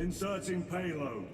Inserting payload.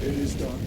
It is done.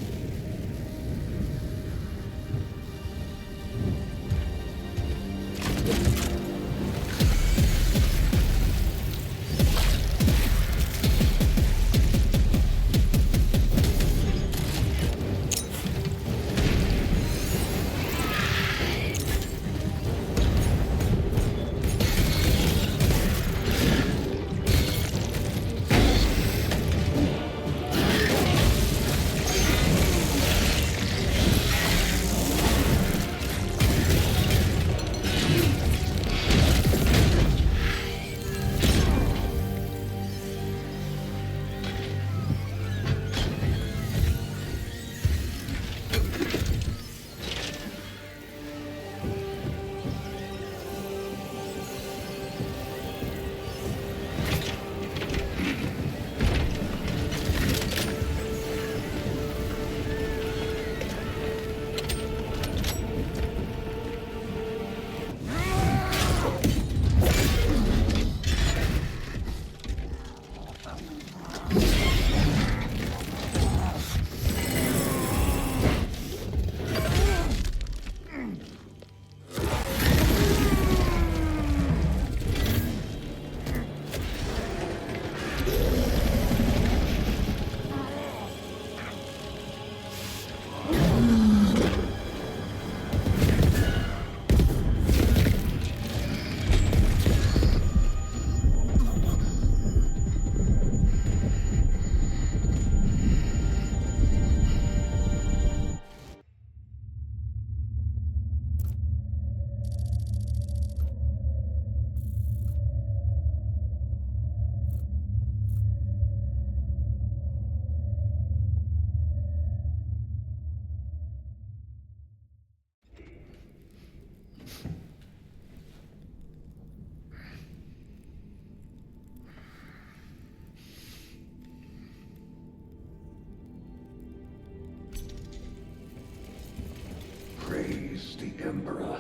Praise the Emperor.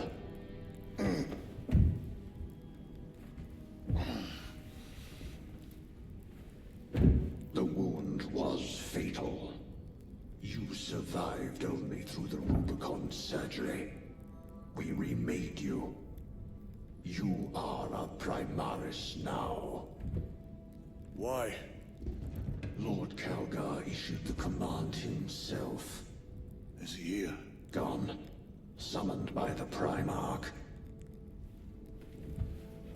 The wound was fatal. You survived only through the Rubicon surgery. We remade you. You are a Primaris now. Why? Lord Calgar issued the command himself. Is he here? Gone. Summoned by the Primarch.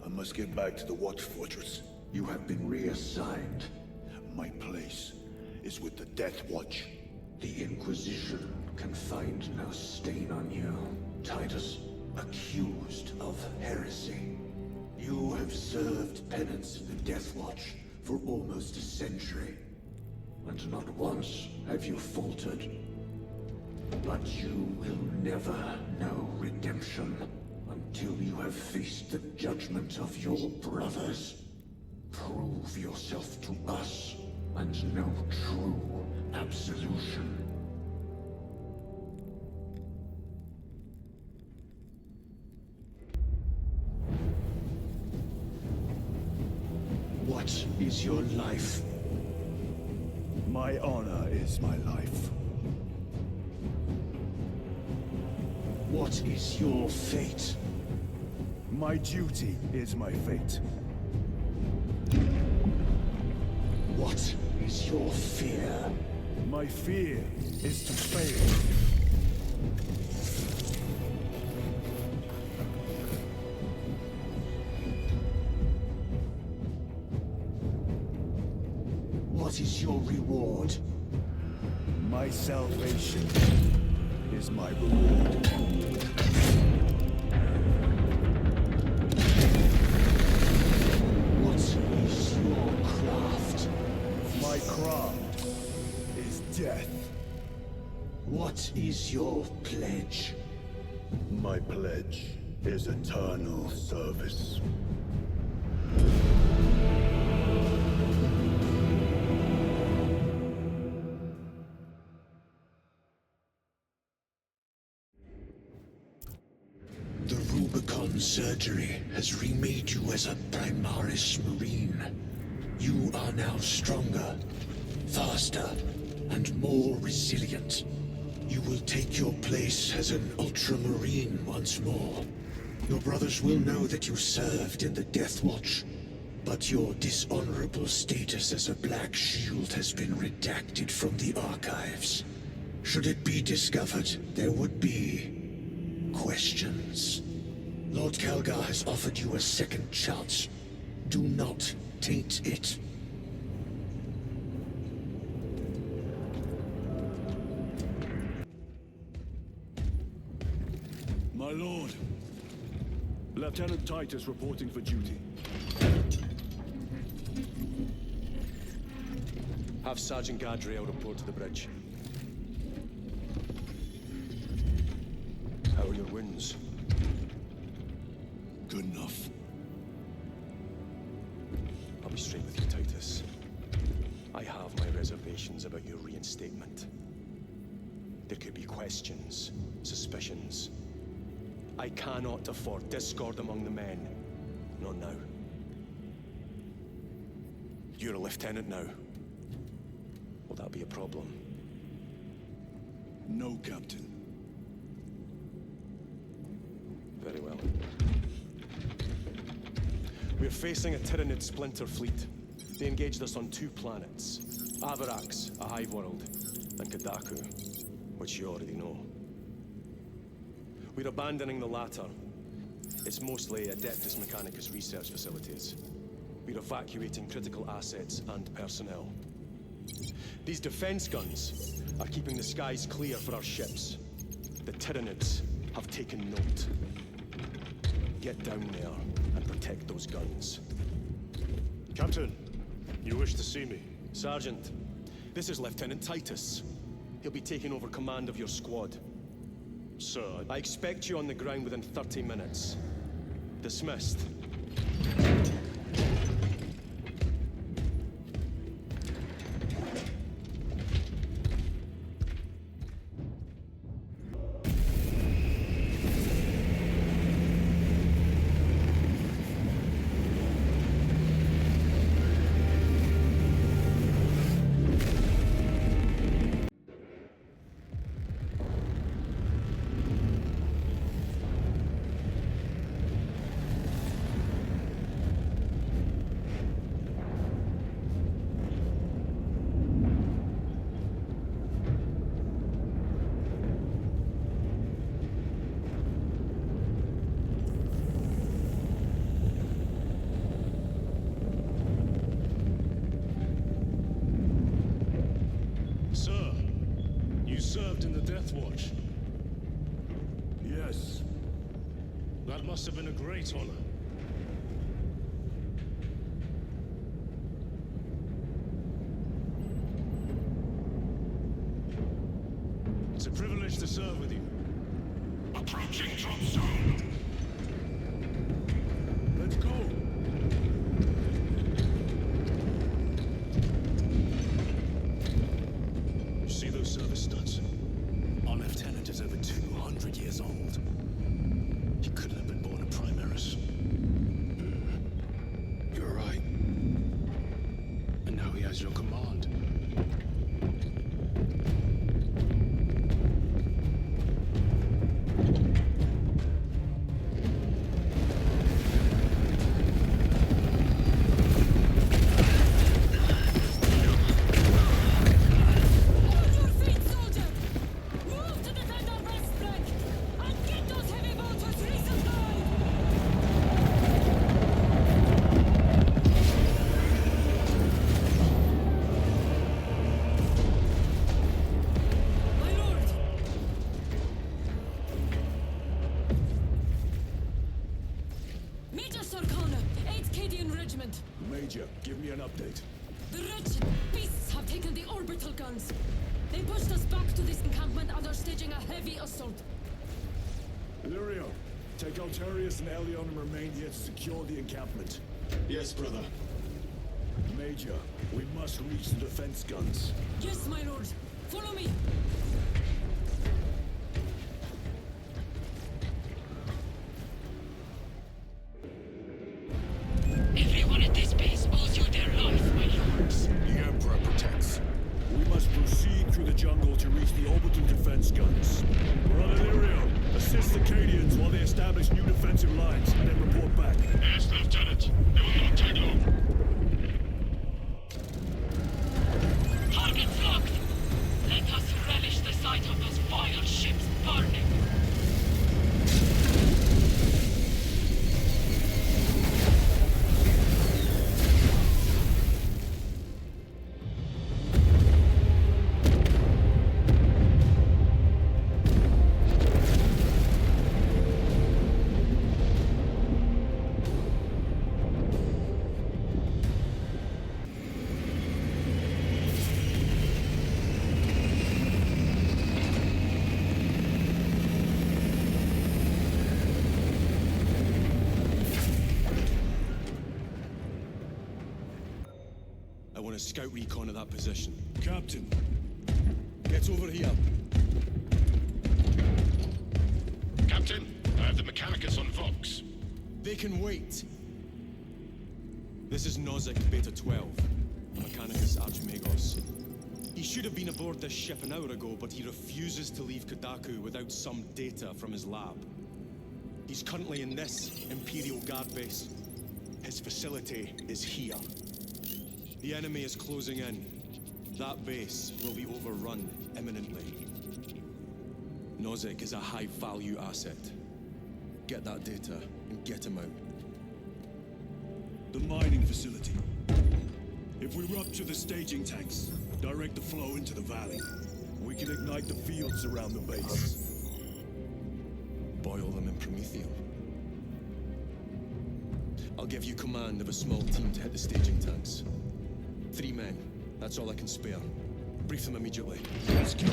I must get back to the Watch Fortress. You have been reassigned. My place is with the Death Watch. The Inquisition can find no stain on you, Titus. Accused of heresy. You have served penance in the Death Watch for almost a century. And not once have you faltered. But you will never know redemption until you have faced the judgment of your brothers. Prove yourself to us and know true absolution. What is your life? My honor is my life. What is your fate? My duty is my fate. What is your fear? My fear is to fail. What is your reward? My salvation is my reward. death. What is your pledge? My pledge is eternal service. The Rubicon surgery has remade you as a Primaris Marine. You are now stronger, faster, and more resilient. You will take your place as an Ultramarine once more. Your brothers will know that you served in the Death Watch, but your dishonorable status as a Black Shield has been redacted from the archives. Should it be discovered, there would be questions. Lord Calgar has offered you a second chance. Do not taint it. My lord, Lieutenant Titus reporting for duty. Have Sergeant Gadriel report to the bridge. How are your wounds? Good enough. I'll be straight with you, Titus. I have my reservations about your reinstatement. There could be questions, suspicions. I cannot afford discord among the men. Not now. You're a lieutenant now. Will that be a problem? No, Captain. Very well. We're facing a Tyranid splinter fleet. They engaged us on 2 planets. Avarax, a hive world, and Kadaku, which you already know. We're abandoning the latter. It's mostly Adeptus Mechanicus research facilities. We're evacuating critical assets and personnel. These defense guns are keeping the skies clear for our ships. The Tyranids have taken note. Get down there and protect those guns. Captain, you wish to see me? Sergeant, this is Lieutenant Titus. He'll be taking over command of your squad. Sir, I expect you on the ground within 30 minutes. Dismissed. Sir, you served in the Death Watch. Yes. That must have been a great honor. It's a privilege to serve with you. Approaching drop zone. Let's go. You see those service studs? Our lieutenant is over 200 years old. He couldn't have been born a Primaris. You're right. And now he has your command. Major, give me an update. The wretched beasts have taken the orbital guns. They pushed us back to this encampment and are staging a heavy assault. Illyrio, take Altarius and Elion and remain here to secure the encampment. Yes, brother. Major, we must reach the defense guns. Yes, my lord. Follow me. Everyone at this base owes you their life, my lords. The Emperor protects. We must proceed through the jungle to reach the orbital defense guns. Brother Illyrio, assist the Cadians while they establish new defensive lines, and then report back. Yes, Lieutenant. They will not take long. Targets locked. Let us relish the sight of those vile ships burning. I want a scout recon of that position. Captain, Get over here. Captain, I have the Mechanicus on Vox. They can wait. This is Nozick Beta 12, Mechanicus Archimagos. He should have been aboard this ship an hour ago, but he refuses to leave Kadaku without some data from his lab. He's currently in this Imperial Guard base. His facility is here. The enemy is closing in. That base will be overrun imminently. Nozick is a high-value asset. Get that data and get him out. the mining facility. If we rupture the staging tanks, direct the flow into the valley, we can ignite the fields around the base. Boil them in Promethium. I'll give you command of a small team to hit the staging tanks. 3 men. That's all I can spare. Brief them immediately. Let's go.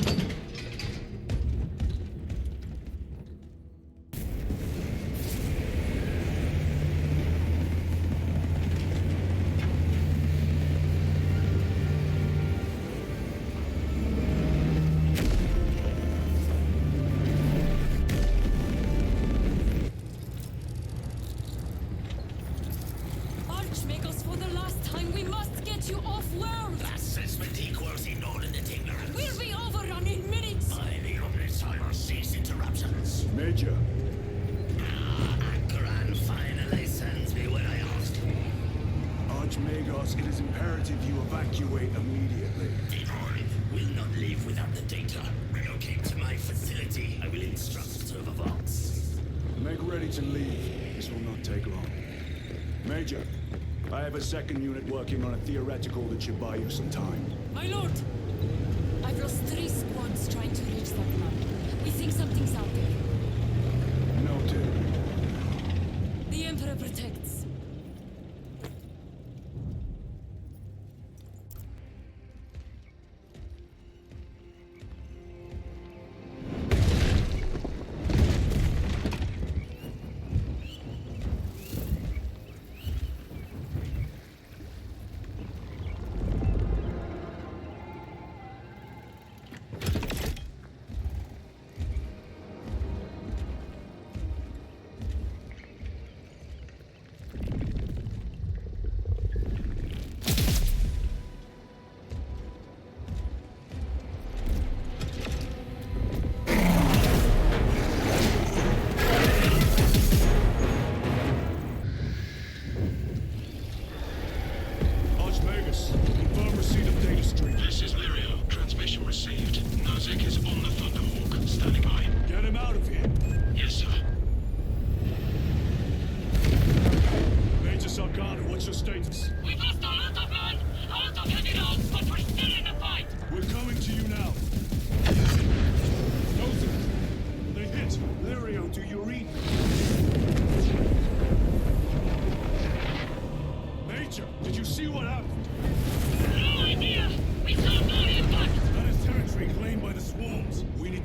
Archmagos, for the last time, we must get you off-world! Assessment equals inordinate ignorance. We'll be overrun in minutes! By the Omnissiah, cease interruptions. Major, Akran finally sends me what I asked for. Archmagos, it is imperative you evacuate immediately. Devoid will not leave without the data. Relocate to my facility. I will instruct Server Vox. Make ready to leave. This will not take long. Major, I have a second unit working on a theoretical that should buy you some time. My lord! I've lost 3 squads trying to reach that land. We think something's out there. Noted. The Emperor protects.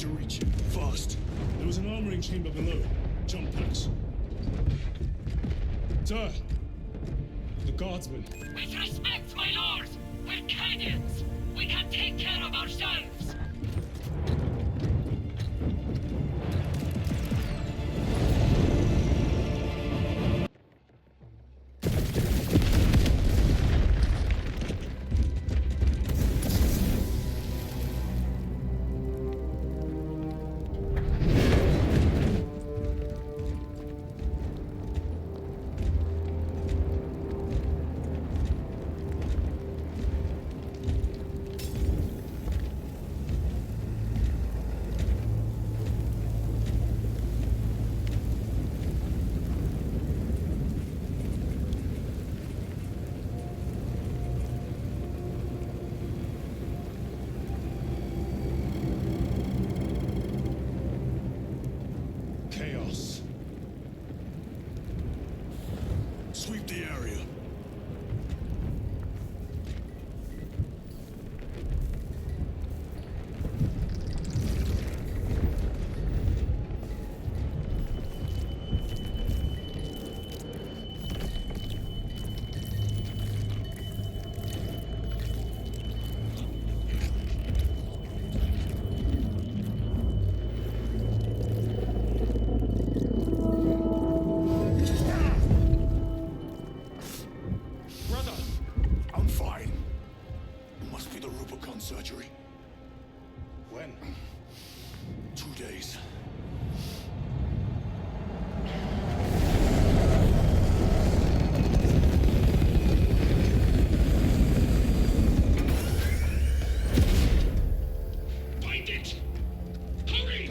to reach it. Fast. There was an armoring chamber below. Jump packs. Sir! The guardsmen. With respect, my lord! We're Canians! We can take care of ourselves! Chaos. Sweep the area. Brother! I'm fine. It must be the Rubicon surgery. When? 2 days. Find it! Hurry!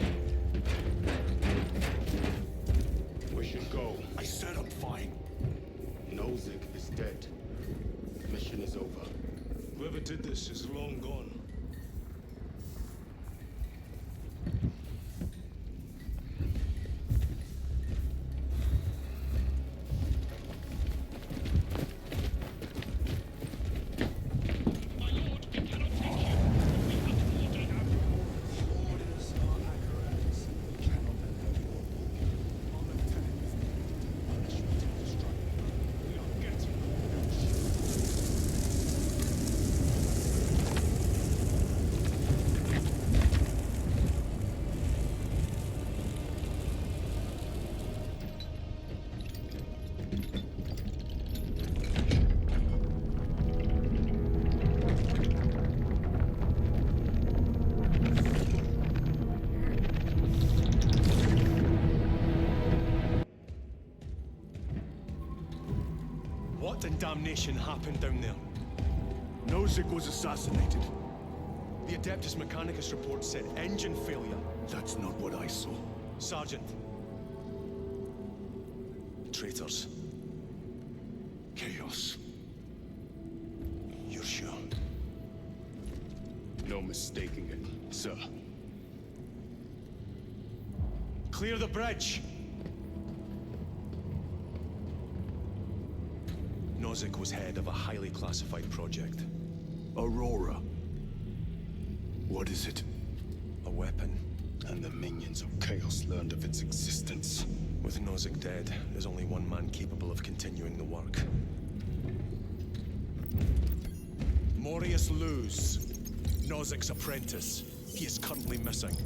We should go. I said I'm fine. Nozick is dead. Mission is over. Whoever did this is long gone. My lord, we cannot take you. We have order now. Orders are accurators. We cannot allow you. Our lieutenant is dead. Punishment of destruction. We are getting What in damnation happened down there? Nozick was assassinated. The Adeptus Mechanicus report said engine failure. That's not what I saw. Sergeant. Traitors. Chaos. You're sure? No mistaking it, sir. Clear the bridge! Nozick was head of a highly classified project. Aurora. What is it? A weapon. And the minions of Chaos learned of its existence. With Nozick dead, there's only one man capable of continuing the work. Morius Luz, Nozick's apprentice. He is currently missing.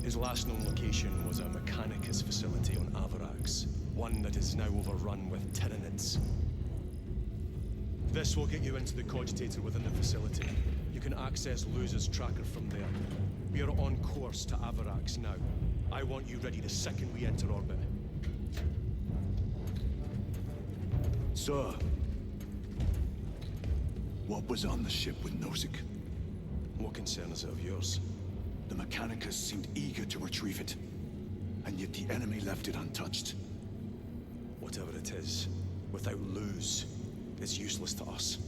His last known location was a Mechanicus facility on Avarax, one that is now overrun with Tyranids. This will get you into the cogitator within the facility. You can access Luz's tracker from there. We are on course to Avarax now. I want you ready the second we enter orbit. Sir. What was on the ship with Nozick? What concern is it of yours? The Mechanicus seemed eager to retrieve it. And yet the enemy left it untouched. Whatever it is, without Luz, it's useless to us.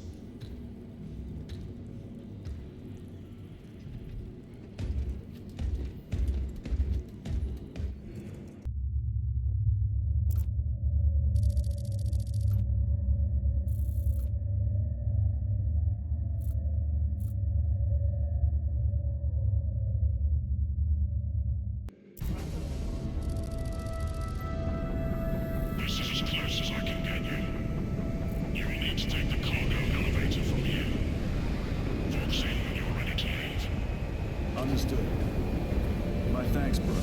Understood. My thanks, brother.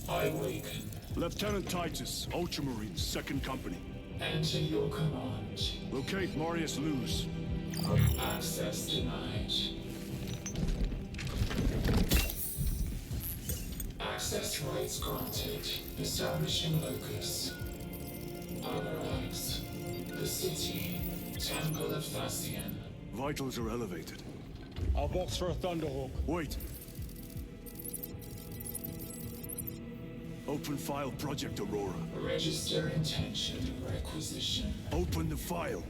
I awaken. Lieutenant Titus, Ultramarines, 2nd Company. Enter your command. Locate Marius Luz. Access denied. Access rights granted. Establishing locus. Arrives. The city. Temple of Thasian. Vitals are elevated. I'll box for a Thunderhawk. Wait. Open file Project Aurora. Register intention. Requisition. Open the file.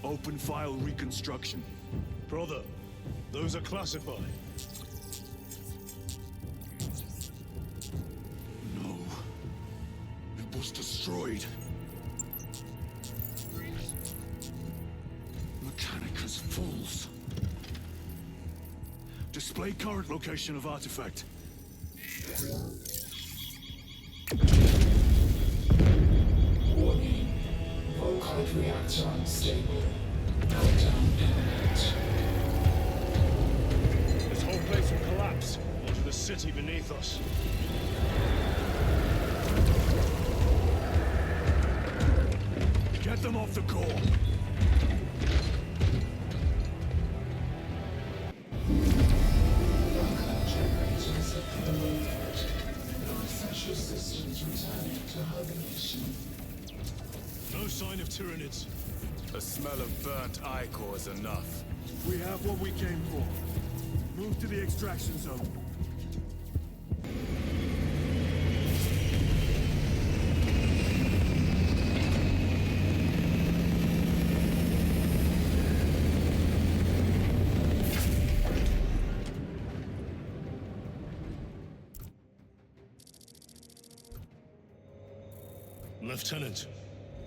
Open file reconstruction. Brother, those are classified. No. It was destroyed. Mechanicus fools. Display current location of artifact. Warning. Volkite reactor unstable. Meltdown imminent. This whole place will collapse onto the city beneath us. Get them off the core. Volkite generators have been located. Non-essential systems returning to hibernation. No sign of Tyranids. The smell of burnt ichor is enough. We have what we came for. Move to the extraction zone. Lieutenant,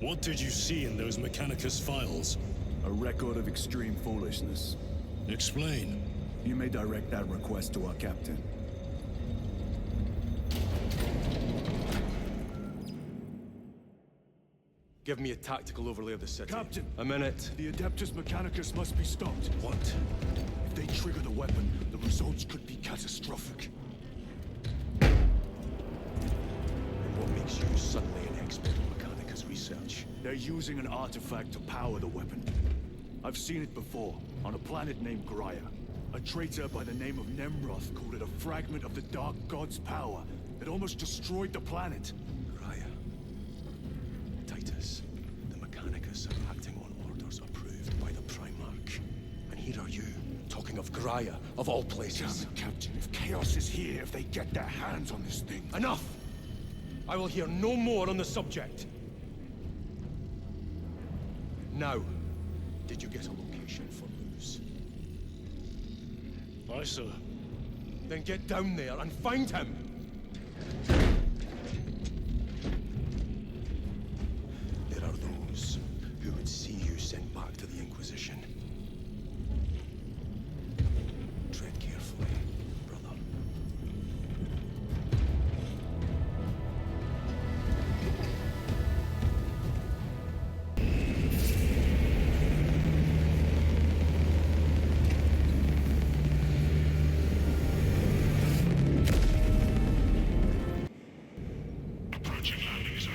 what did you see in those Mechanicus files? A record of extreme foolishness. Explain. You may direct that request to our captain. Give me a tactical overlay of the city. Captain! A minute. The Adeptus Mechanicus must be stopped. What? If they trigger the weapon, the results could be catastrophic. And what makes you suddenly an expert in Mechanicus research? They're using an artifact to power the weapon. I've seen it before, on a planet named Graia. A traitor by the name of Nemroth called it a fragment of the Dark God's power that almost destroyed the planet. Graia. Titus, the Mechanicus are acting on orders approved by the Primarch. And here are you, talking of Graia, of all places. Damn it, Captain, if Chaos is here, if they get their hands on this thing... Enough! I will hear no more on the subject. Now, did you get a location for Luz? Aye, sir. Then get down there and find him! There are those who would see you sent back to the Inquisition. Tread carefully, brother. Approaching landing zone.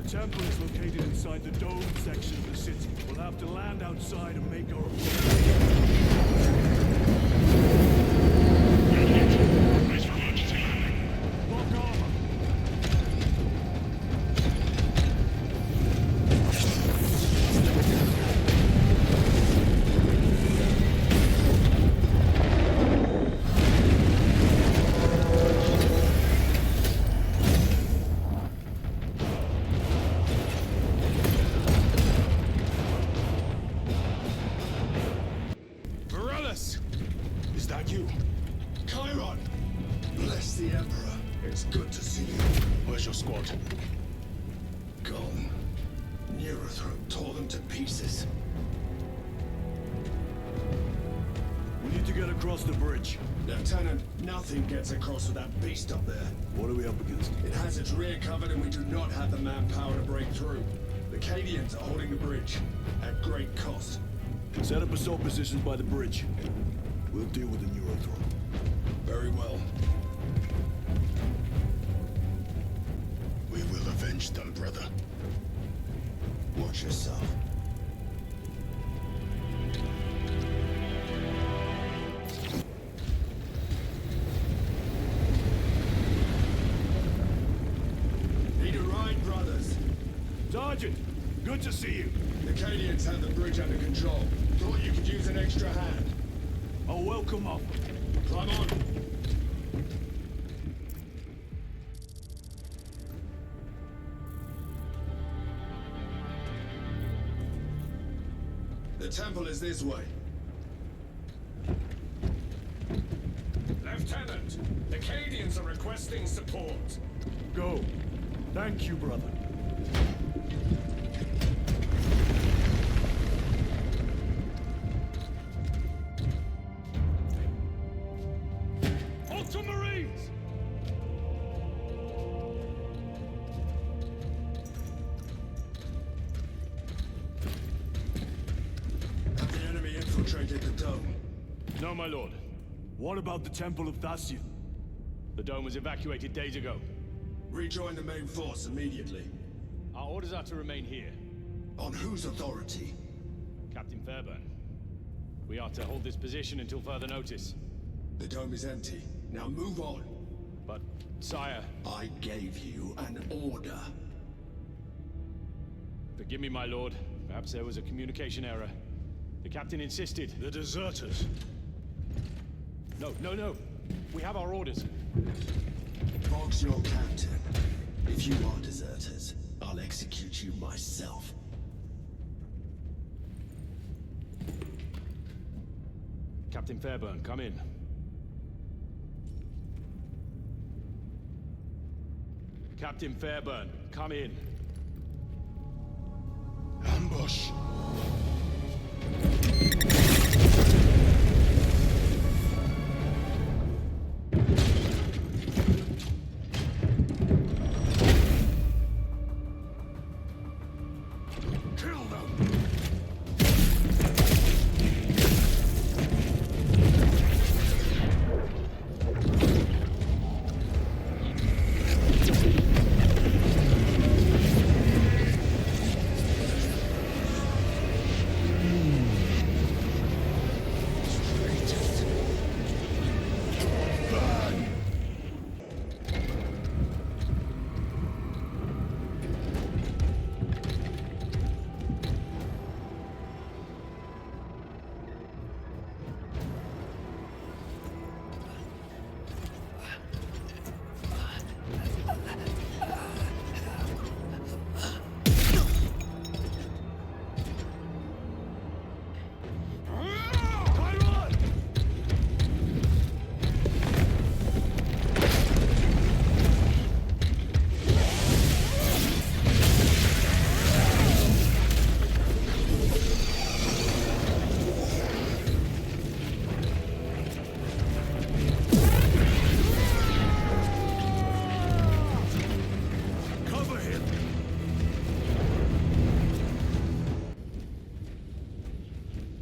The temple is located inside the dome section of the city. We'll have to land outside and make our... Brace for emergency landing. Lock armor! It's good to see you. Where's your squad? Gone. Neurothroat tore them to pieces. We need to get across the bridge. Lieutenant, nothing gets across with that beast up there. What are we up against? It has its rear covered and we do not have the manpower to break through. The Cadians are holding the bridge, at great cost. Set up assault positions by the bridge. We'll deal with the Neurothroat. Very well. We will avenge them, brother. Watch yourself. Need a ride, brothers? Sergeant, good to see you. The Cadians have the bridge under control. Thought you could use an extra hand. A welcome offer. Climb on. The temple is this way. Lieutenant, the Cadians are requesting support. Go. Thank you, brother. Ultramarines! Have the enemy infiltrated the dome? No, my lord. What about the Temple of Thasian? The dome was evacuated days ago. Rejoin the main force immediately. Our orders are to remain here. On whose authority? Captain Fairburn. We are to hold this position until further notice. The dome is empty. Now move on. But, sire... I gave you an order. Forgive me, my lord. Perhaps there was a communication error. The captain insisted. The deserters. No. We have our orders. Fox your captain. If you are deserters, I'll execute you myself. Captain Fairburn, come in. Captain Fairburn, come in. Ambush! Kill them!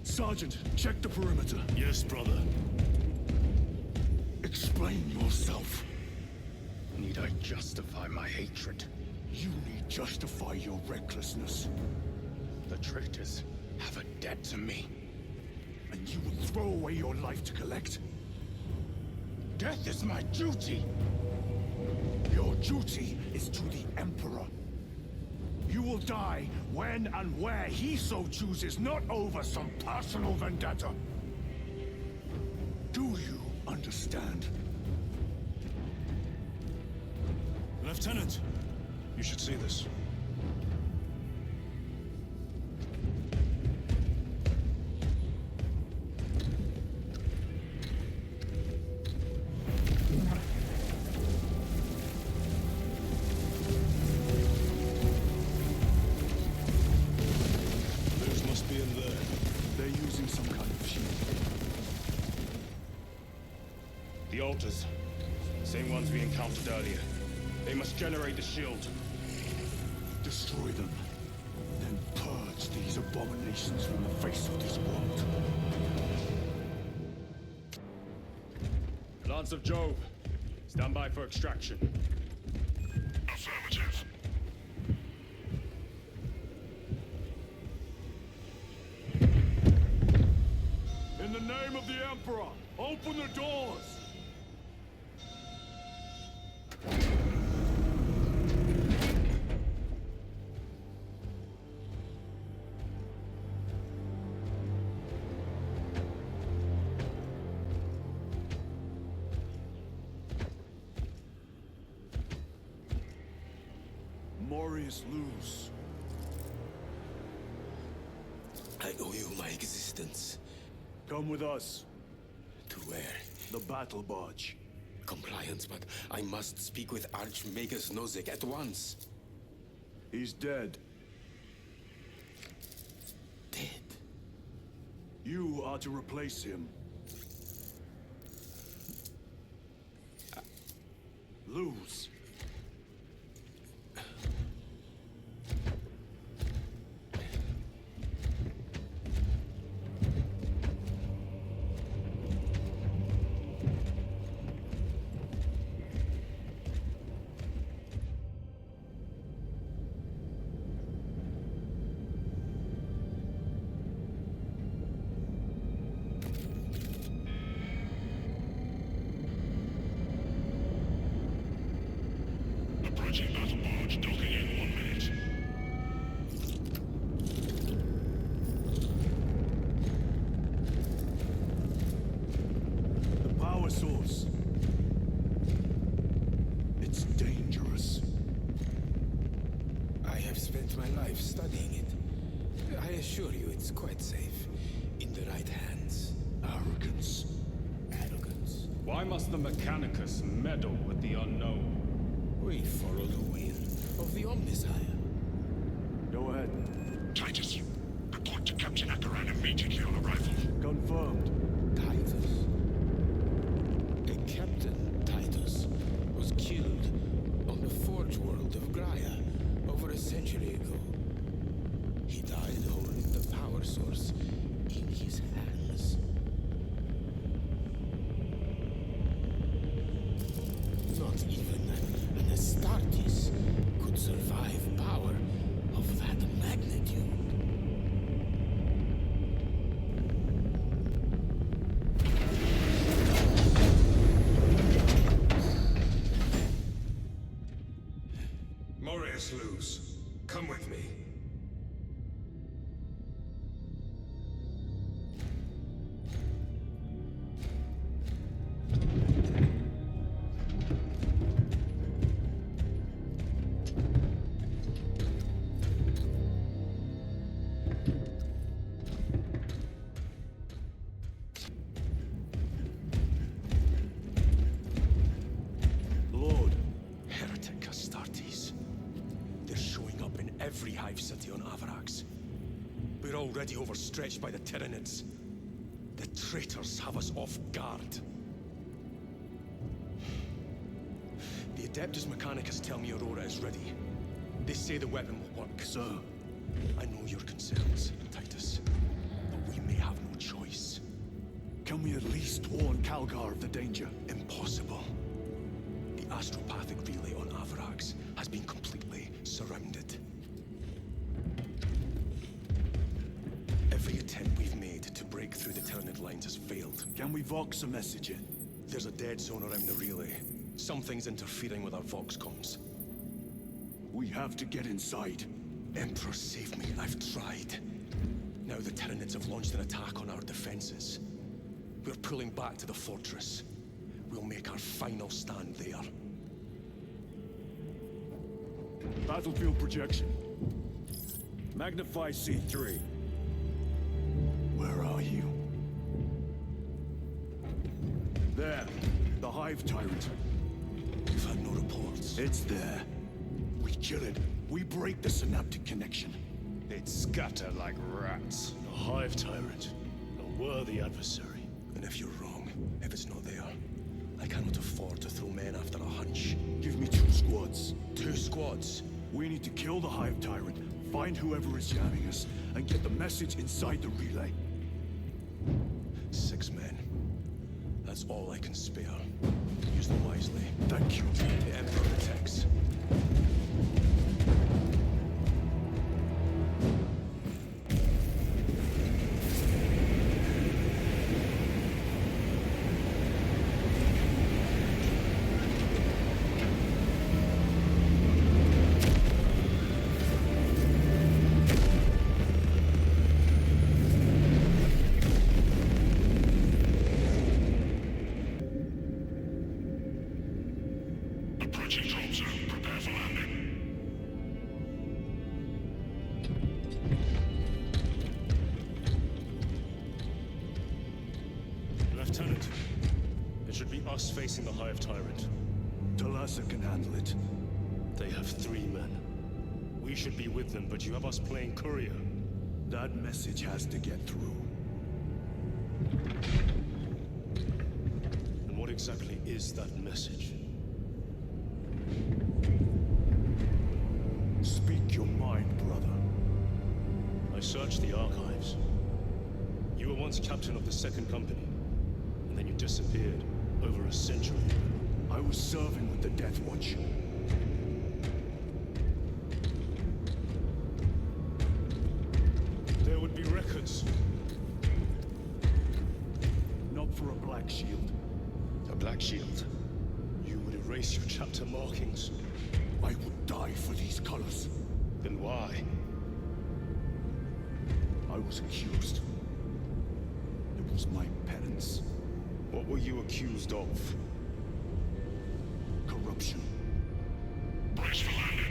Sergeant, check the perimeter. Yes, brother. Explain yourself. Need I justify my hatred? You need justify your recklessness. The traitors have a debt to me. And you will throw away your life to collect? Death is my duty! Your duty is to the Emperor. You will die when and where he so chooses, not over some personal vendetta. Do you understand? Lieutenant, you should see this. soldiers. Same ones we encountered earlier. They must generate the shield. Destroy them. Then purge these abominations from the face of this world. Lance of Jove, stand by for extraction. Affirmative. In the name of the Emperor, open the doors! Morius lose. I owe you my existence. Come with us. To where? The battle barge. Compliance, but I must speak with Archmagus Nozick at once. He's dead. Dead? You are to replace him. Lose. Approaching battle barge, docking in 1 minute. The power source. It's dangerous. I have spent my life studying it. I assure you it's quite safe. In the right hands. Arrogance. Arrogance. Why must the Mechanicus meddle with the unknown? We follow the will of the Omnisire. Go ahead. Titus, report to Captain Akaran immediately on arrival. Confirmed. Titus. A Captain Titus was killed on the Forge world of Graia over a century ago. He died holding the power source in his hands. Not even an Astartes could survive power of that magnitude. Morius lose. Come with me. Lord, Heretic Astartes. They're showing up in every hive city on Avarax. We're already overstretched by the Tyranids. The traitors have us off guard. The Adeptus Mechanicus tell me Aurora is ready. They say the weapon will work. sir. I know your concerns, Titus, but we may have no choice. Can we at least warn Calgar of the danger? Impossible. The astropathic relay on Avarax has been completely surrounded. Every attempt we've made to break through the Tyranid lines has failed. Can we vox a message in? There's a dead zone around the relay. Something's interfering with our vox comms. We have to get inside. Emperor, save me. I've tried. Now the Tyranids have launched an attack on our defenses. We're pulling back to the fortress. We'll make our final stand there. Battlefield projection. Magnify C3. Where are you? There. The Hive Tyrant. We've had no reports. It's there. We kill it. We break the synaptic connection. They'd scatter like rats. A Hive Tyrant. A worthy adversary. And if you're wrong, if it's not there, I cannot afford to throw men after a hunch. Give me 2 squads. 2 squads? We need to kill the Hive Tyrant, find whoever is jamming us, and get the message inside the relay. 6 men. That's all I can spare. Use them wisely. Thank you. The Emperor protects. Approaching home zone. Prepare for landing. Lieutenant, it should be us facing the Hive Tyrant. Talassa can handle it. They have 3 men. We should be with them, but you have us playing courier. That message has to get through. And what exactly is that message? Speak your mind, brother. I searched the archives. You were once captain of the 2nd Company, and then you disappeared over a century. I was serving with the Death Watch. There would be records. Not for a Black Shield. A Black Shield? You would erase your chapter markings. I would die for these colors. Then why? I was accused. It was my penance. What were you accused of? Corruption. Brace for landing.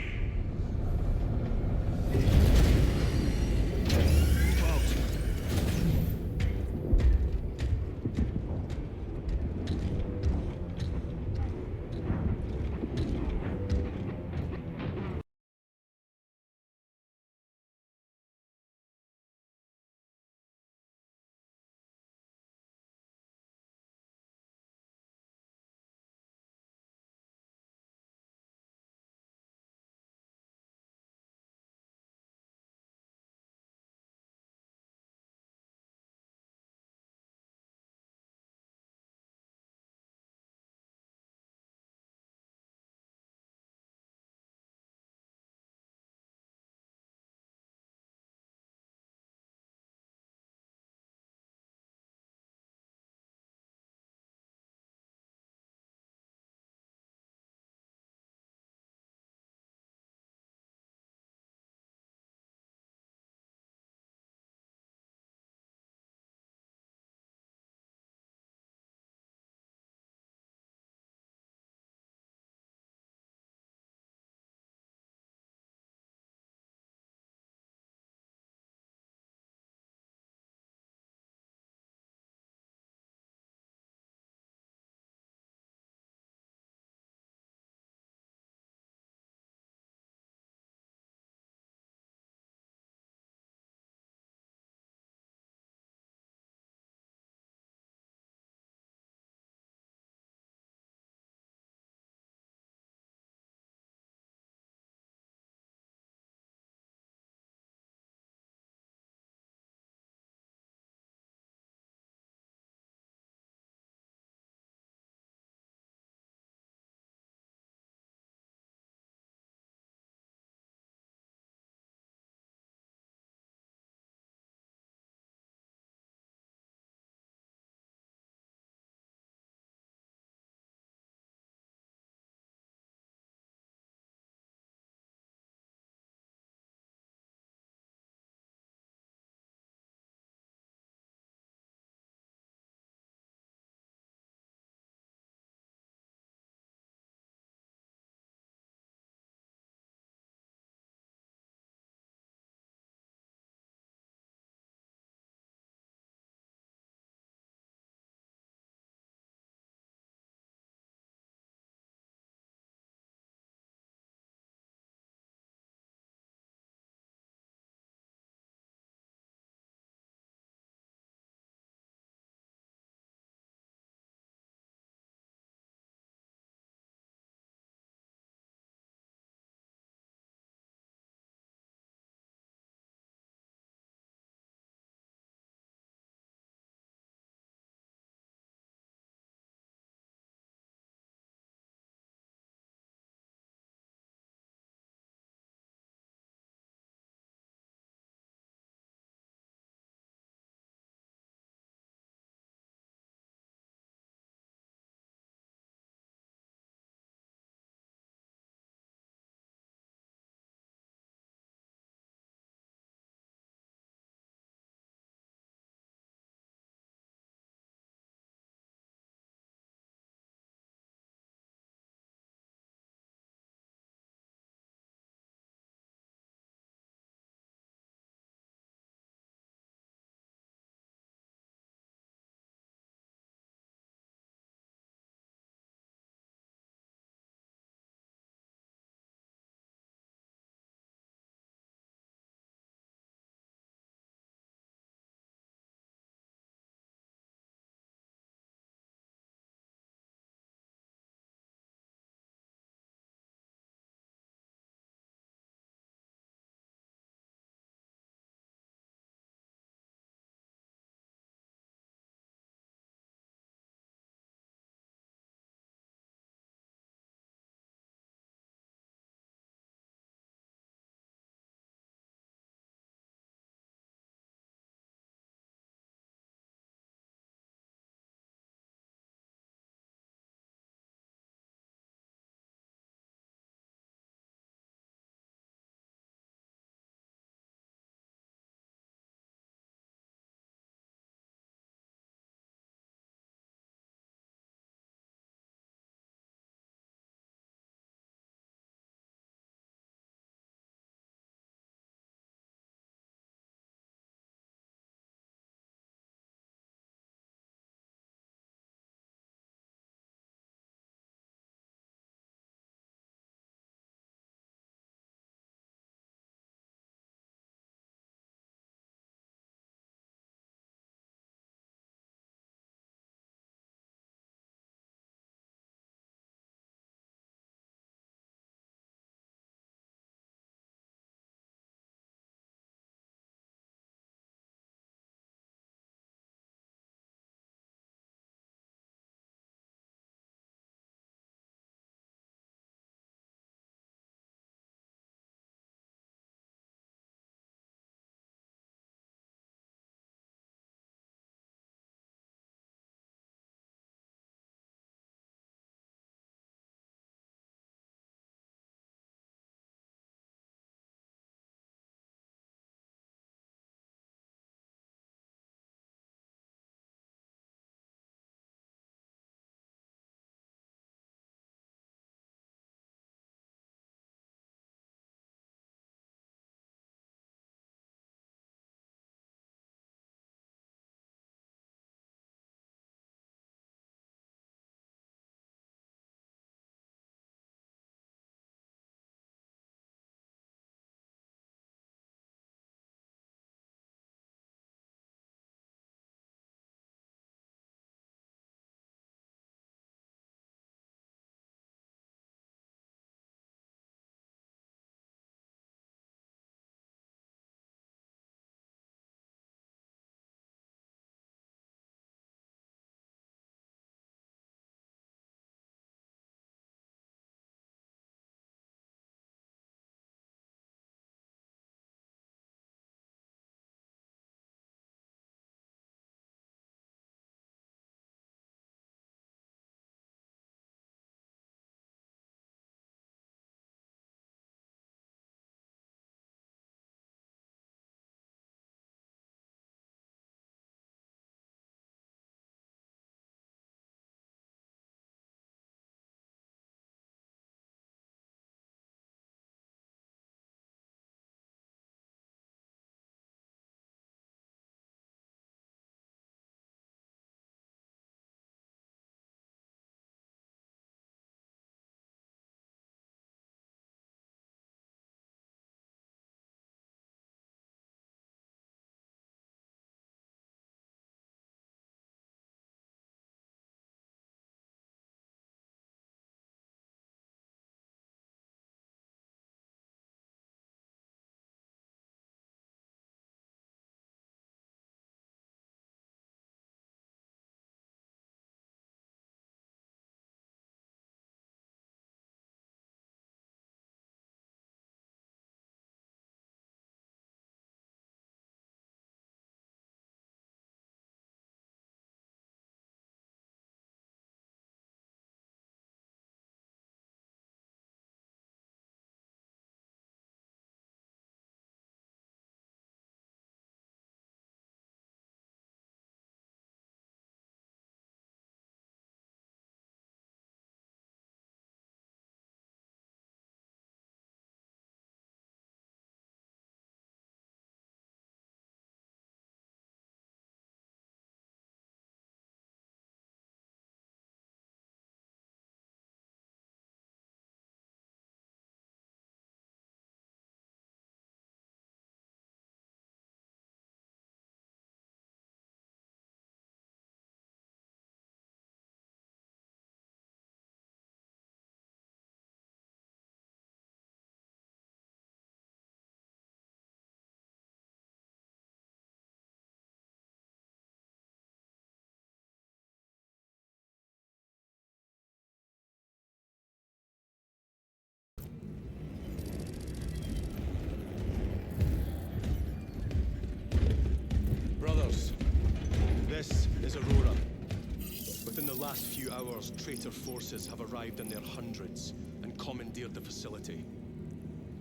last few hours, traitor forces have arrived in their hundreds and commandeered the facility.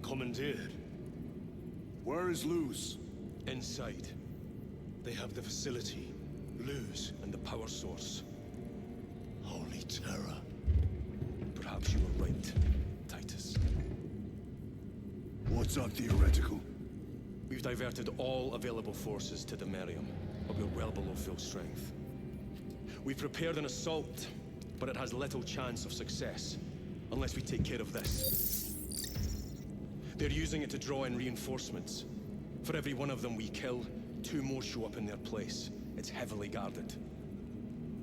Commandeered? Where is Luz? Inside. They have the facility, Luz, and the power source. Holy terror. Perhaps you were right, Titus. What's our theoretical? We've diverted all available forces to the Merium, but we're well below full strength. We've prepared an assault, but it has little chance of success, unless we take care of this. They're using it to draw in reinforcements. For every one of them we kill, 2 more show up in their place. It's heavily guarded.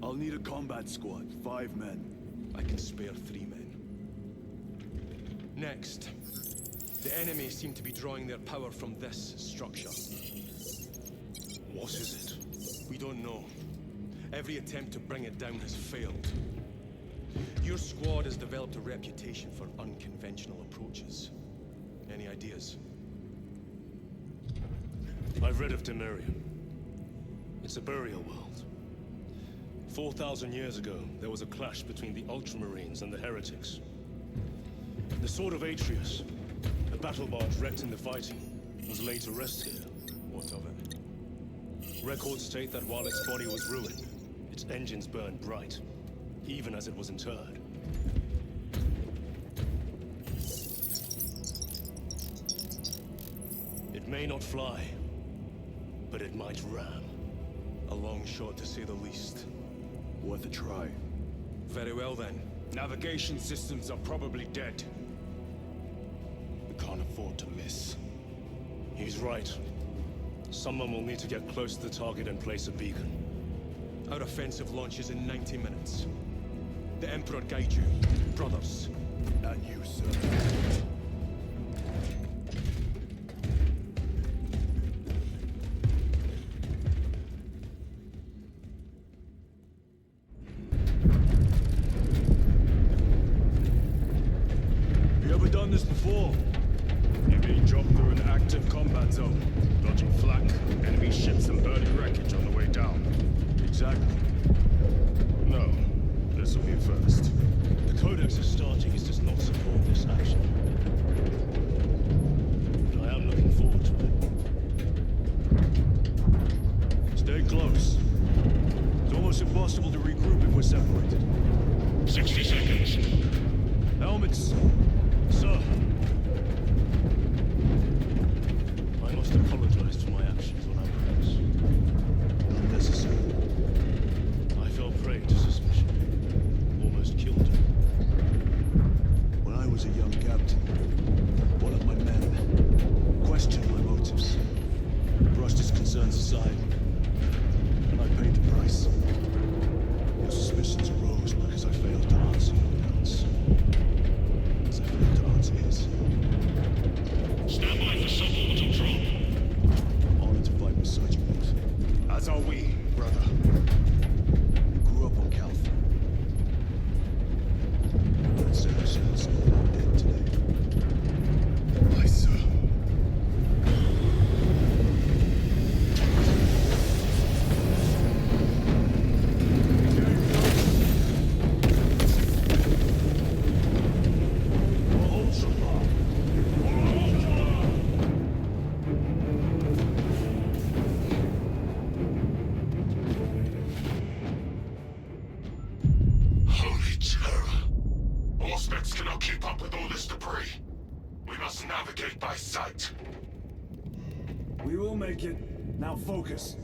I'll need a combat squad, 5 men. I can spare 3 men. Next, the enemy seem to be drawing their power from this structure. What is it? We don't know. Every attempt to bring it down has failed. Your squad has developed a reputation for unconventional approaches. Any ideas? I've read of Demirium. It's a burial world. 4,000 years ago, there was a clash between the Ultramarines and the Heretics. The Sword of Atreus, a battle barge wrecked in the fighting, was laid to rest here. What of it? Records state that while its body was ruined, its engines burned bright, even as it was interred. It may not fly, but it might ram. A long shot, to say the least. Worth a try. Very well, then. Navigation systems are probably dead. We can't afford to miss. He's right. Someone will need to get close to the target and place a beacon. Our offensive launches in 90 minutes. The Emperor guide you, brothers. And you, sir. You ever done this before? You're being dropped through an active combat zone, dodging flak, enemy ships and burning wreckage on the way down. Exactly. No, this will be first. The Codex of Stargaze does not support this action. But I am looking forward to it. Stay close. It's almost impossible to regroup if we're separated. 60 seconds. Helmets! Sir! I must apologize for my actions on Ambrose. Unnecessary. I fell prey to suspicion. Almost killed her. When I was a young captain, one of my men questioned my motives, brushed his concerns aside, and I paid the price. Your suspicions arose because I failed to answer your doubts. As I failed to answer his. Stand by for suborbital drop. Honored to fight beside you both. As are we, brother. You grew up on Calth. But said I shouldn't say that I'm dead today. Aye, sir. Holy terror. Auspex cannot keep up with all this debris. We must navigate by sight. We will make it. Now focus.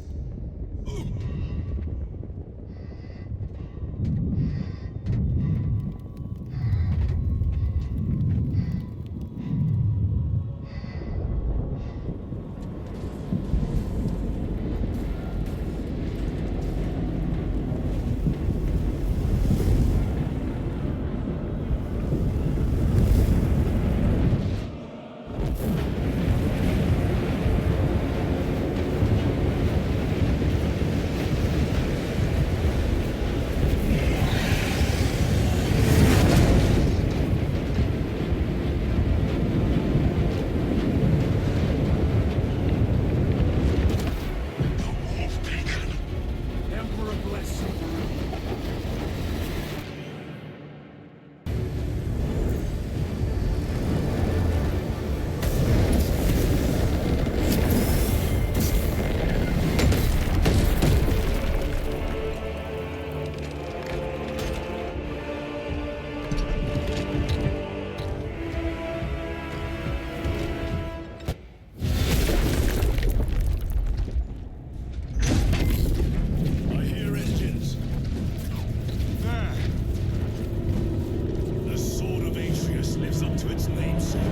to its namesake.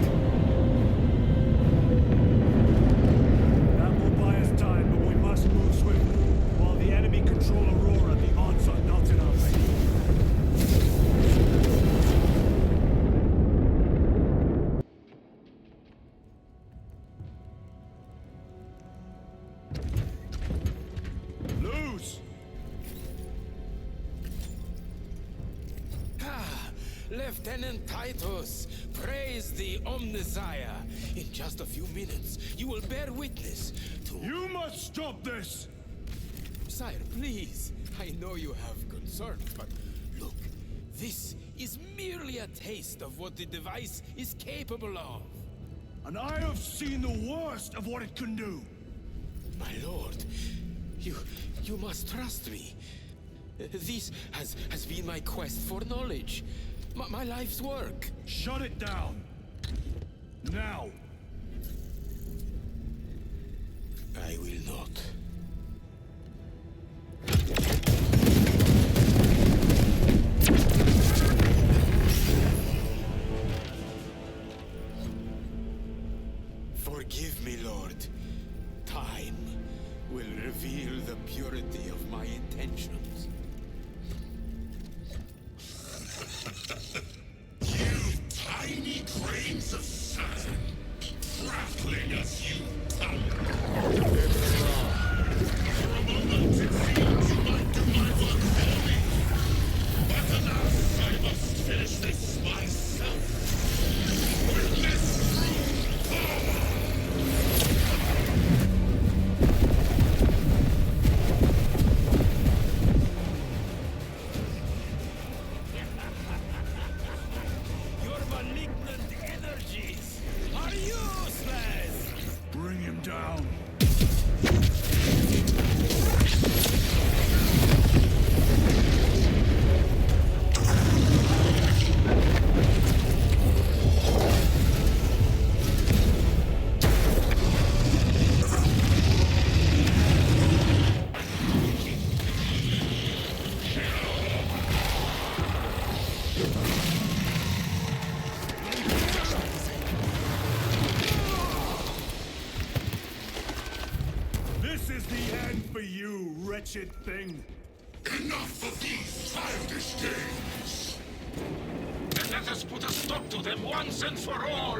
That will buy us time, but we must move swiftly. While the enemy control Aurora, the odds are not in our favor. Lose! Lieutenant Titus, praise the Omnissiah. In just a few minutes, you will bear witness to... You must stop this! Sire, please. I know you have concerns, but look, this is merely a taste of what the device is capable of. And I have seen the worst of what it can do! My lord, you must trust me. This has been my quest for knowledge. My life's work. Shut it down! Now! I will not. Forgive me, Lord. Time will reveal the purity of my intentions. You tiny grains of sand, prattling as you tumble. For a moment it seemed you might do my work for me. But alas, I must finish this myself. With this true power. Your malignant energies are useless! Bring him down! This is the end for you, wretched thing! Enough of these childish games! And let us put a stop to them once and for all!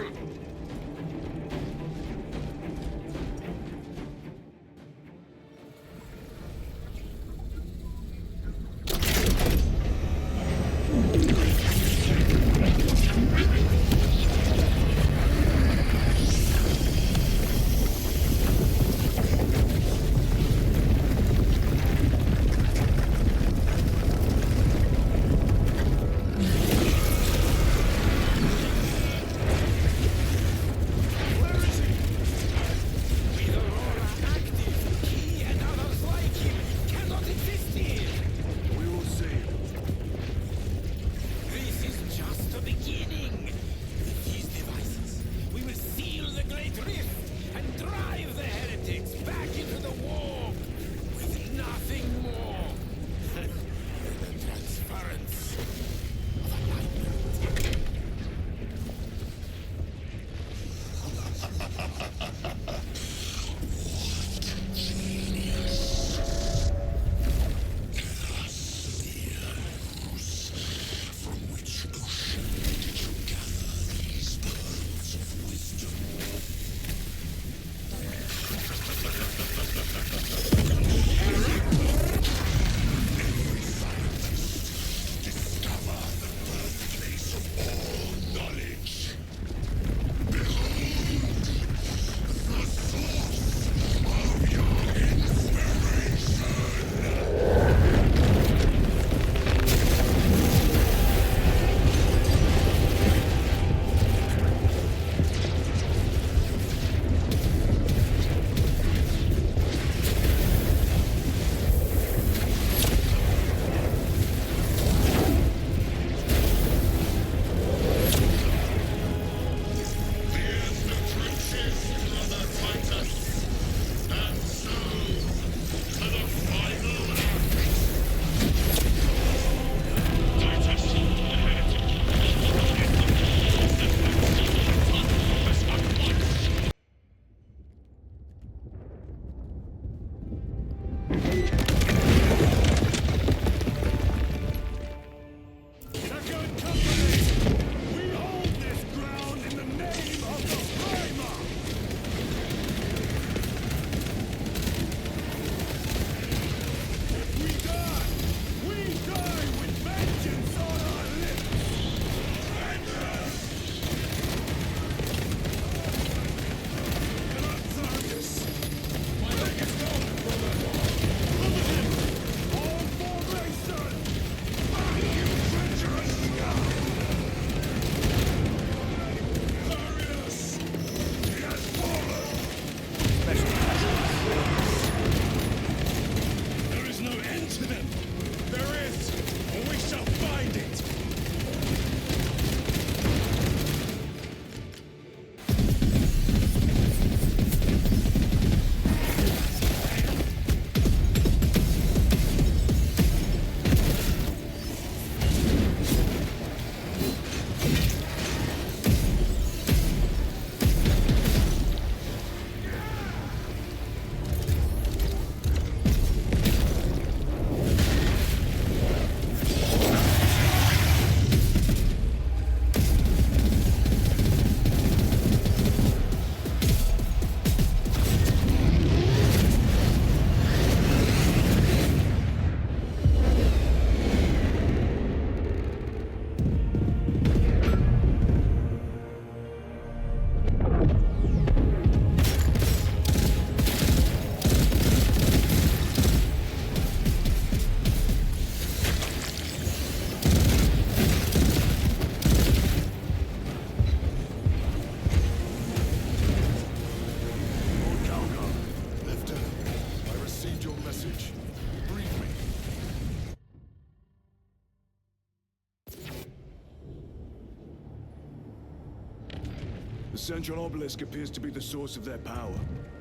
The central obelisk appears to be the source of their power.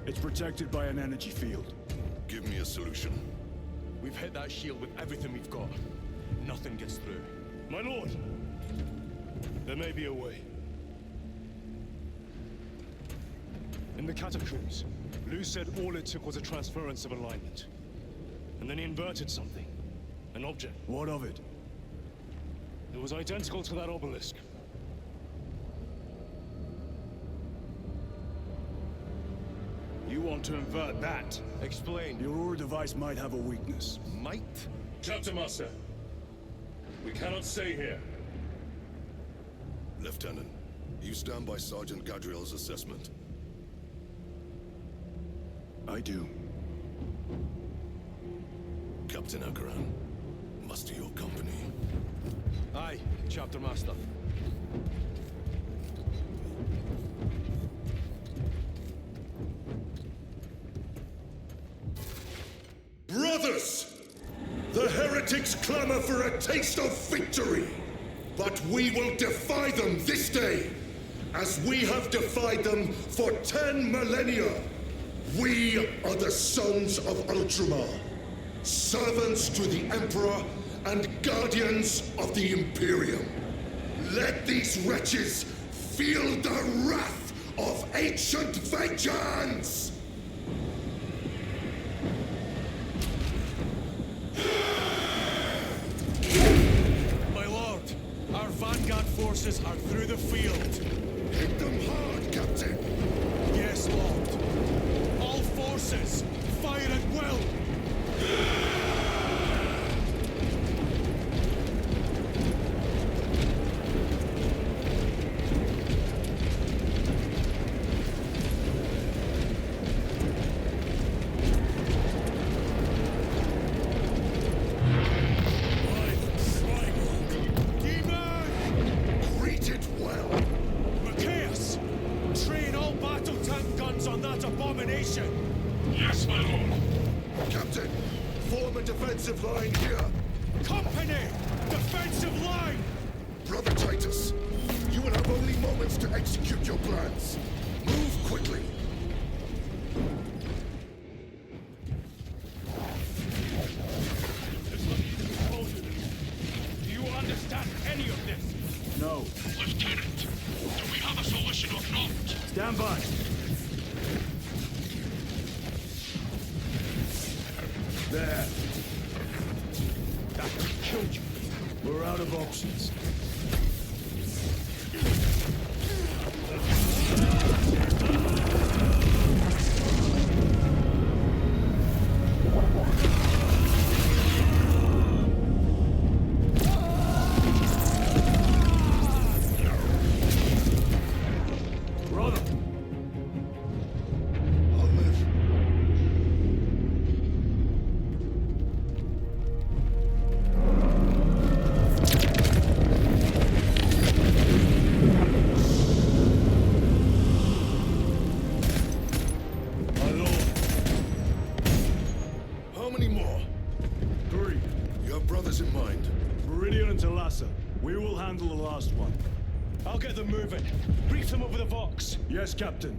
It's protected by an energy field. Give me a solution. We've hit that shield with everything we've got. Nothing gets through. My lord! There may be a way. In the catacombs, Lou said all it took was a transference of alignment. And then he inverted something. An object. What of it? It was identical to that obelisk. You want to invert that? Explain. Your Aura device might have a weakness. Might? Chapter Master, we cannot stay here. Lieutenant, you stand by Sergeant Gadriel's assessment. I do. Captain Akaran, muster your company. Aye, Chapter Master. Brothers! The heretics clamor for a taste of victory! But we will defy them this day, as we have defied them for 10 millennia! We are the sons of Ultramar, servants to the Emperor and guardians of the Imperium. Let these wretches feel the wrath of ancient vengeance! My lord, our vanguard forces are through the field. Hit them hard, Captain! Yes, Lord. All forces, fire at will! Greet it well! Macias! Train all battle tank guns on that abomination! Yes, my lord. Captain, form a defensive line here! Company! Defensive line! Brother Titus, you will have only moments to execute your plans. Move quickly! Do you understand any of this? No. Lieutenant, do we have a solution or not? Stand by. There. That could kill you. We're out of options. Brother! I'll live. My lord. How many more? 3. You have brothers in mind. Meridian and Talassa. We will handle the last one. I'll get them moving. Brief them over the Vox. Yes, Captain.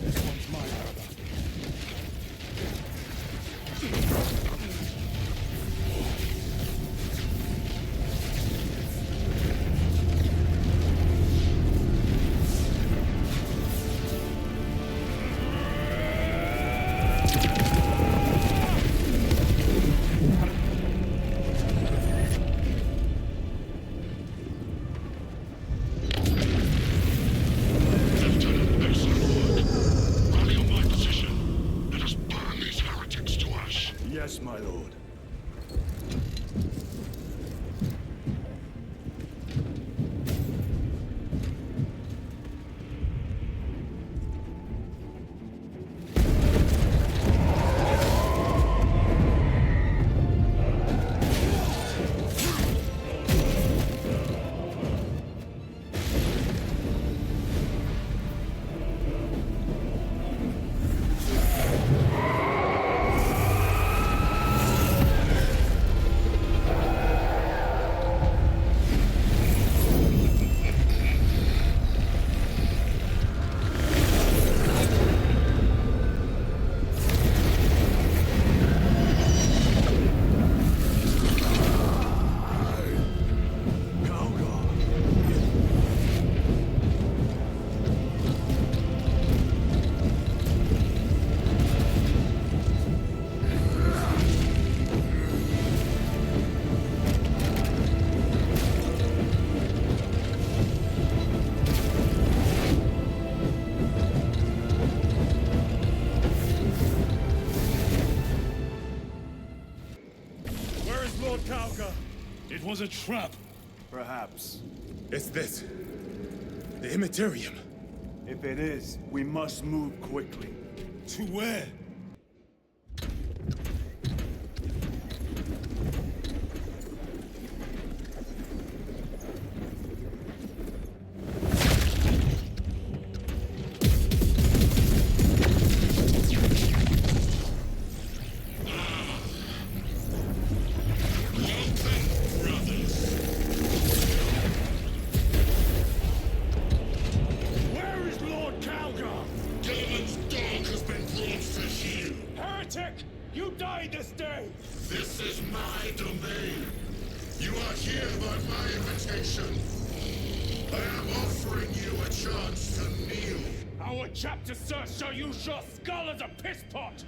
This one's mine, brother. Lieutenant, excellent work. Rally on my position. Let us burn these heretics to ash. Yes, my lord. Calga! It was a trap! Perhaps. It's this. The Immaterium. If it is, we must move quickly. To where? You died this day! This is my domain. You are here by my invitation. I am offering you a chance to kneel. Our chapter, sir, shall use your skull as a piss pot!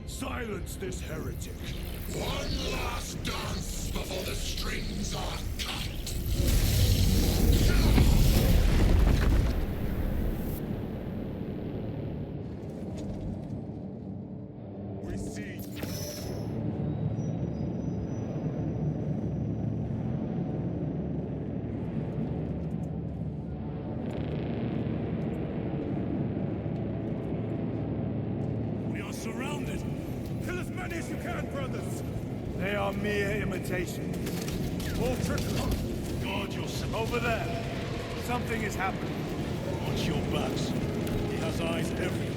Silence this heretic. One last dance before the strings are cut. We see. We are surrounded. Kill as many as you can, brothers! They are mere imitations. More trickery. Guard yourself. Over there. Something is happening. Watch your backs. He has eyes everywhere.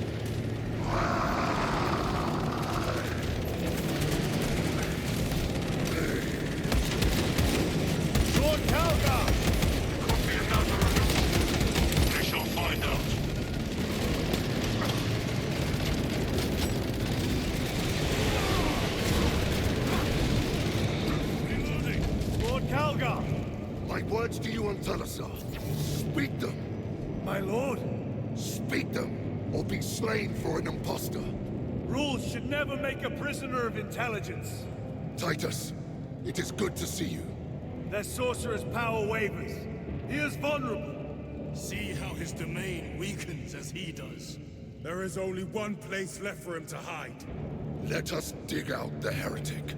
Lord Calgar! Could be another. We shall find out. Calgar! My words to you on Talasar. Speak them. My lord? Speak them, or be slain for an impostor. Rules should never make a prisoner of intelligence. Titus, it is good to see you. Their sorcerer's power wavers. He is vulnerable. See how his domain weakens as he does. There is only one place left for him to hide. Let us dig out the heretic.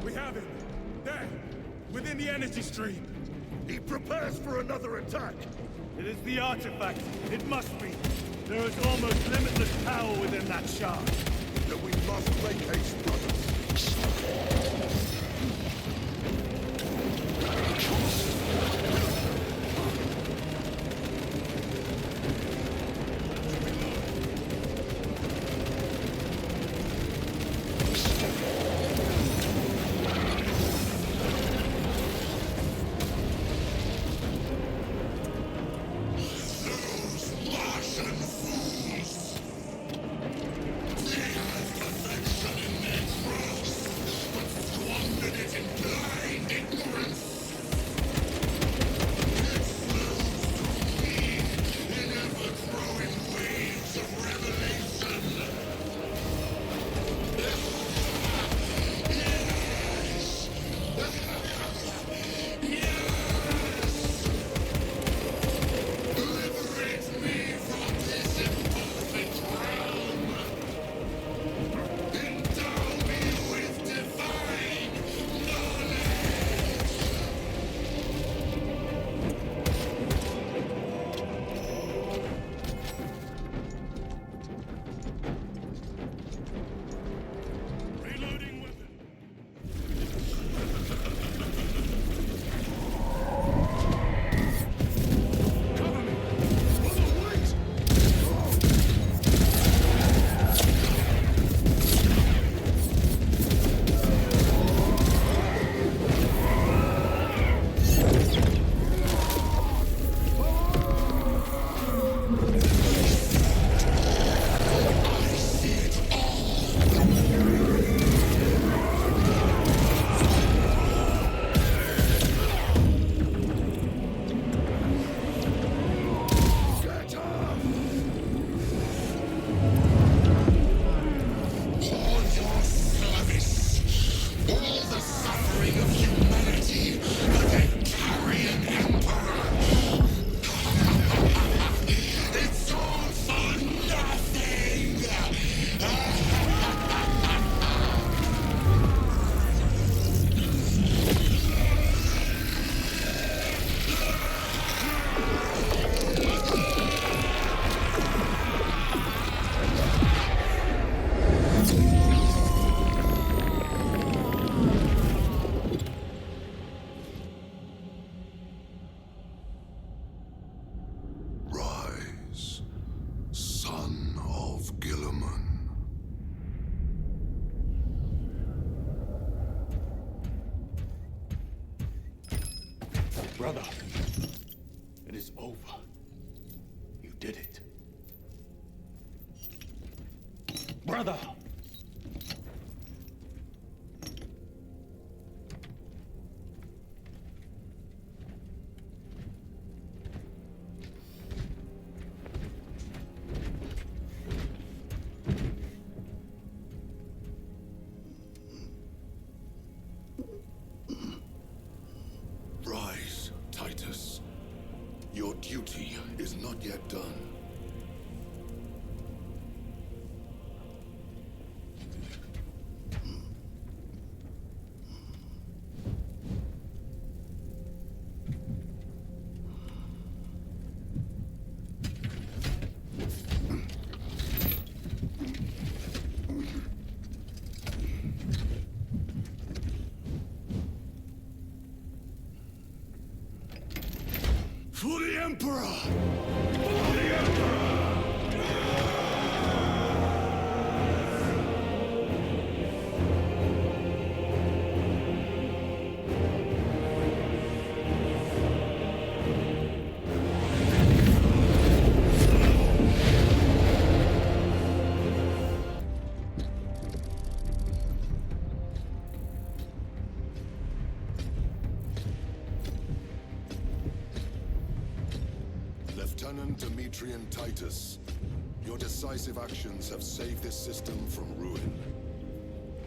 We have him! There! Within the energy stream! He prepares for another attack! It is the artifact. It must be. There is almost limitless power within that shard. Then we must make haste, brothers. Perfection in this. all the suffering of humanity, but then carry an emperor. It's all for nothing! Rise, son of Gilliman. Brother, it is over. You did it. Brother! Rise, Titus. Your duty is not yet done. For the Emperor! For the Emperor! Lieutenant Demetrian Titus, your decisive actions have saved this system from ruin.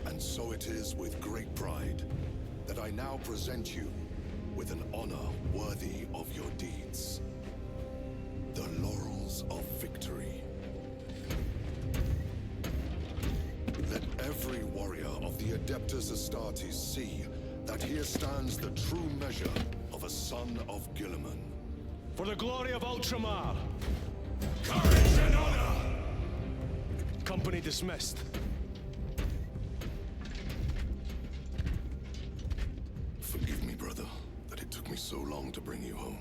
And so it is with great pride that I now present you with an honor worthy of your deeds. The laurels of victory. Let every warrior of the Adeptus Astartes see that here stands the true measure of a son of Gilliman. For the glory of Ultramar! Courage and honor! Company dismissed. Forgive me, brother, that it took me so long to bring you home.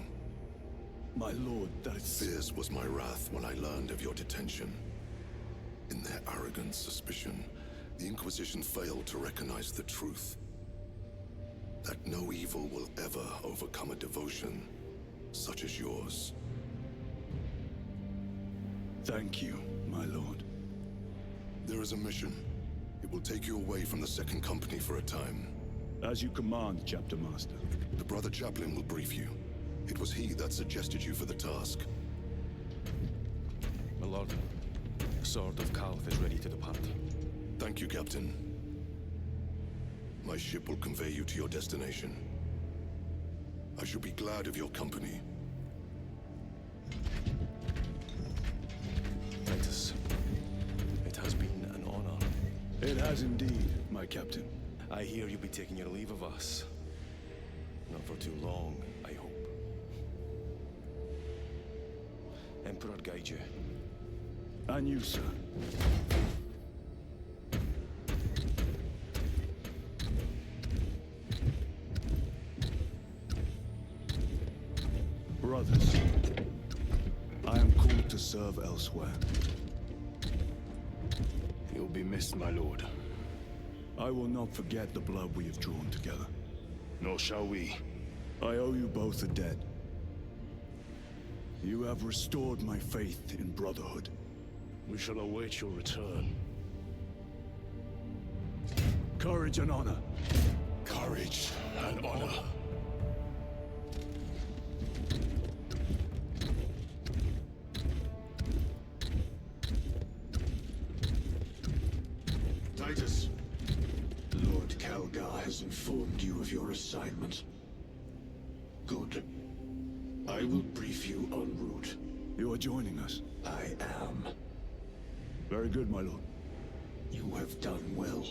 My lord, that is... Fierce was my wrath when I learned of your detention. In their arrogant suspicion, the Inquisition failed to recognize the truth. That no evil will ever overcome a devotion such as yours. Thank you, my lord. There is a mission. It will take you away from the Second Company for a time. As you command, Chapter Master. The Brother Chaplain will brief you. It was he that suggested you for the task. My lord, the Sword of Calth is ready to depart. Thank you, Captain. My ship will convey you to your destination. I shall be glad of your company. Titus, it has been an honor. It has indeed, my captain. I hear you'll be taking your leave of us. Not for too long, I hope. Emperor guide you. And you, sir. Brothers, I am called to serve elsewhere. You'll be missed, my lord. I will not forget the blood we have drawn together. Nor shall we. I owe you both a debt. You have restored my faith in brotherhood. We shall await your return. Courage and honor. Courage and honor. Titus, Lord Calgai has informed you of your assignment. Good. I will brief you en route. You are joining us. I am. Very good, my lord. You have done well.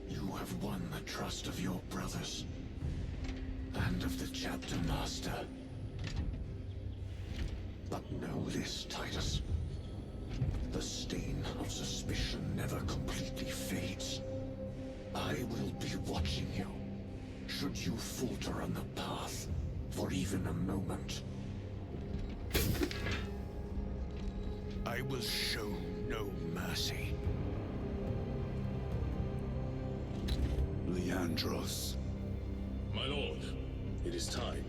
You have won the trust of your brothers. And of the chapter master. But know this, Titus. The stain of suspicion never completely fades. I will be watching you. Should you falter on the path for even a moment. I will show no mercy. Leandros. My lord, it is time.